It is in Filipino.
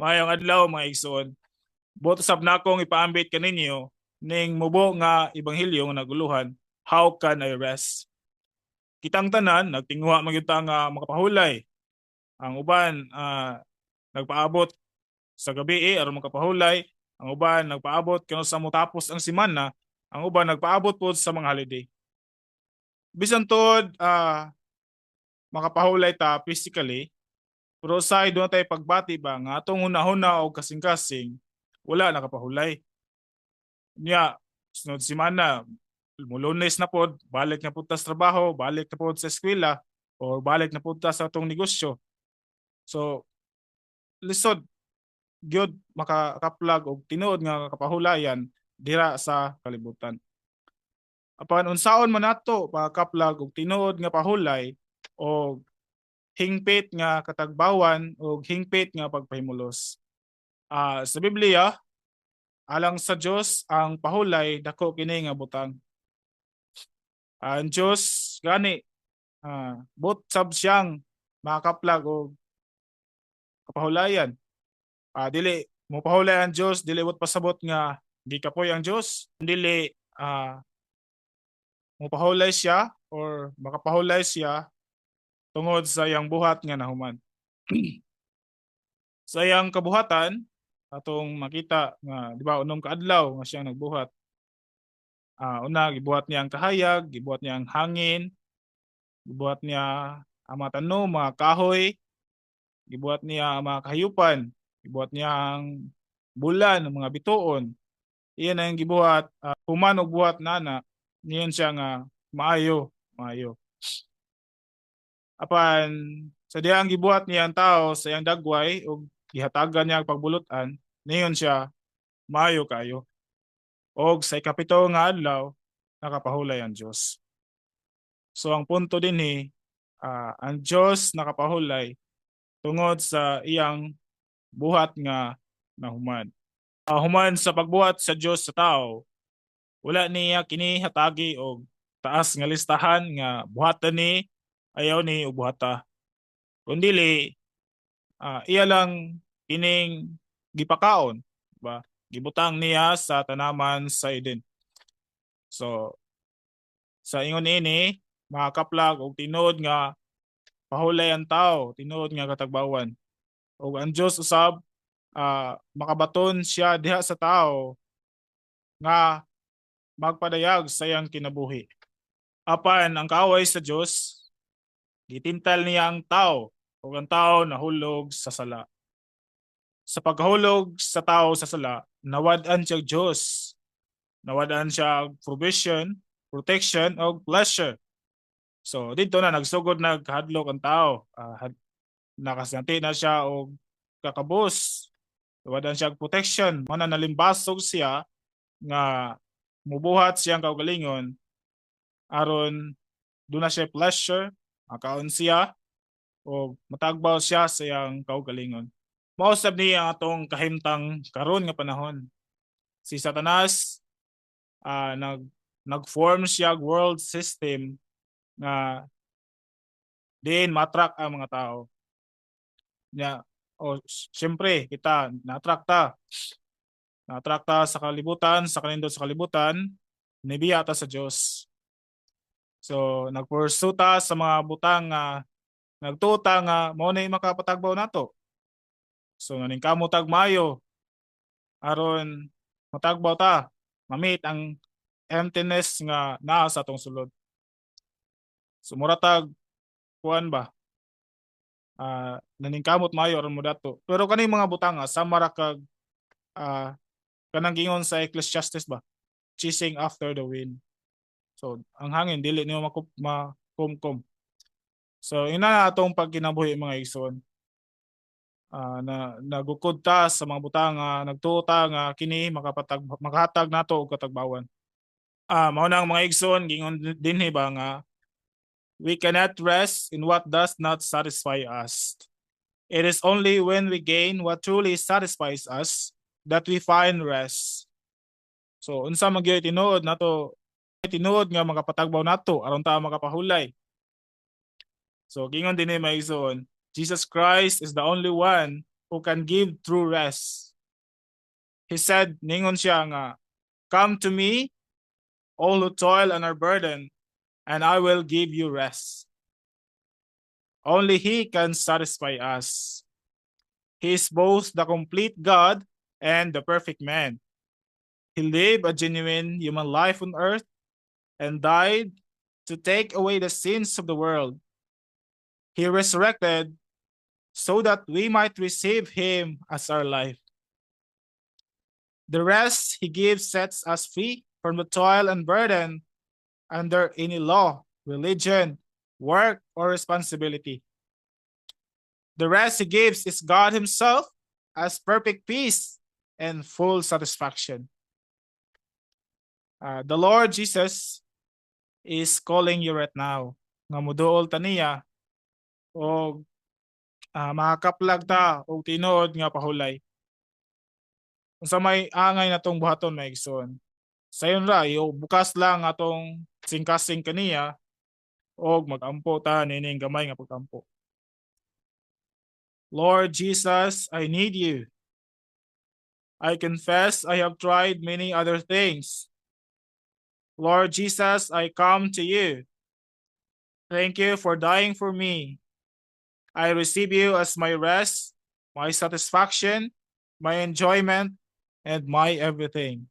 Mayong adlaw mga igsoon. Buot usab nakong ipaambit kaninyo ning mubo nga ebanghelyo nga naguluhan, How Can I Rest? Kitang tanan nagtinguha magyud ta nga makapahulay. Ang uban nagpaabot sa gabi aron makapahulay, ang uban nagpaabot kano sa motapos ang semana, ang uban nagpaabot pod sa mga holiday. Bisan tod makapahulay ta physically, pero sa doon tayo pagbati ba nga atong hunahuna o kasing-kasing wala nakapahulay. Nya sunod semana mo Lunes na pod, balik na pod ta sa trabaho, balik na pod sa eskwela or balik na pod ta sa atong negosyo. So lisod gyud makakaplag og tinuod nga kapahulayan dira sa kalibutan. Apan unsaon man nato pakaplag og tinuod nga pahulay o hingpit nga katagbawan o hingpit nga pagpahimulos. Sa Biblia, alang sa Dios ang pahulay dako kini nga butang. Ang Dios gani but sab siyang makaplag og kapahulayan. Dili mo pahulay ang Dios, dili wat pasabot nga di kapoy ang Dios, dili mo pahulay siya or makapahulay siya tungod sa iyang buhat nga nahuman. Sa iyang kabuhatan atong makita nga di ba unom ka adlaw nga siya nagbuhat. Una gibuhat niya ang kahayag, gibuhat niya ang hangin, gibuhat niya ang mga tanom, mga kahoy, gibuhat niya ang mga kahayupan, gibuhat niya ang bulan, ang mga bituon. Iyan ang gibuhat, human og buhat nana, niyon siya nga maayo. Apan sa diyang gibuhat niya ang tao sa iyang dagway ug gihatagan niya ang pagbulutan, niyon siya maayo kayo. Og sa ikapito nga adlaw nakapahulay ang Dios. So ang punto dinhi, ang Dios nakapahulay tungod sa iyang buhat nga nahuman. Human sa pagbuhat sa Dios sa tao, wala niya kini hatagi og taas nga listahan nga buhatan ni ayaw ni og buhata. Kundili iya lang kining gipakaon, ba? Gibutang niya sa tanaman sa Eden. So sa ingon ini makakaplag og tinuod nga pahulay ang tao, tinuod nga katagbawan. Og ang Dios usab makabaton siya diha sa tao nga magpadayag sa iyang kinabuhi. Apan ang kaaway sa Dios gitintal niya ang tao ug ang tao nahulog sa sala. Sa paghulog sa tao sa sala, nawad-an siya Dios. Nawad-an siya provision, protection o pleasure. So dito na nagsugod naghadlok ang tao. Nakasanti na siya og kakabus. Nawad-an siya protection. Mana nalimbasog siya nga mubuhat siyang kaugalingon aron doon na siya pleasure, makaon siya o matagbaw siya sa iyang kaugalingon. Mausab niya ang atong kahimtang karon nga panahon. Si Satanas nag-form siya world system nga din matrak ang mga tao. Nya syempre kita natrakta sa kalibutan, sa kanindot sa kalibutan, nibiya ta sa Dios. So nagpursue ta sa mga butang nga nagtuta nga mao na makapatagbaw nato. So naningkamot tag maayo aron matagbaw ta, mamit ang emptiness nga naa sa atong sulod. So muratag kuan ba? Naningkamot maayo aron mo dato. Pero kaning mga butang sa mara kag kanang gingon sa Ecclesiastes ba? Chasing after the wind. So ang hangin dili niyo makumkum. So ina atong pagkinabuhi mga igsoon. Na nagukod ta sa mga butang nagtuo ta nga kini makahatag nato og katagbawan. Mao nang mga igsoon gingon dinhi ba nga we cannot rest in what does not satisfy us. It is only when we gain what truly satisfies us that we find rest. So unsa man gyud tinuod nato, tinuod nga makapatagbaw nato aron ta makapahulay. So gingon dinhi mga igsoon, Jesus Christ is the only one who can give true rest. He said, ningon siya nga, "Come to me, all who toil and are burdened, and I will give you rest." Only He can satisfy us. He is both the complete God and the perfect man. He lived a genuine human life on earth and died to take away the sins of the world. He resurrected so that we might receive Him as our life. The rest He gives sets us free from the toil and burden under any law, religion, work, or responsibility. The rest He gives is God Himself as perfect peace and full satisfaction. The Lord Jesus is calling you right now. Nga muduol ta niya o makakaplag ta o tinuod nga pahulay. Unsa may angay natong buhaton maigsoon. Sayon ra bukas lang atong singkasing kaniya og magampo ta nining gamay nga pagkampo. Lord Jesus, I need you. I confess I have tried many other things. Lord Jesus, I come to you. Thank you for dying for me. I receive you as my rest, my satisfaction, my enjoyment, and my everything.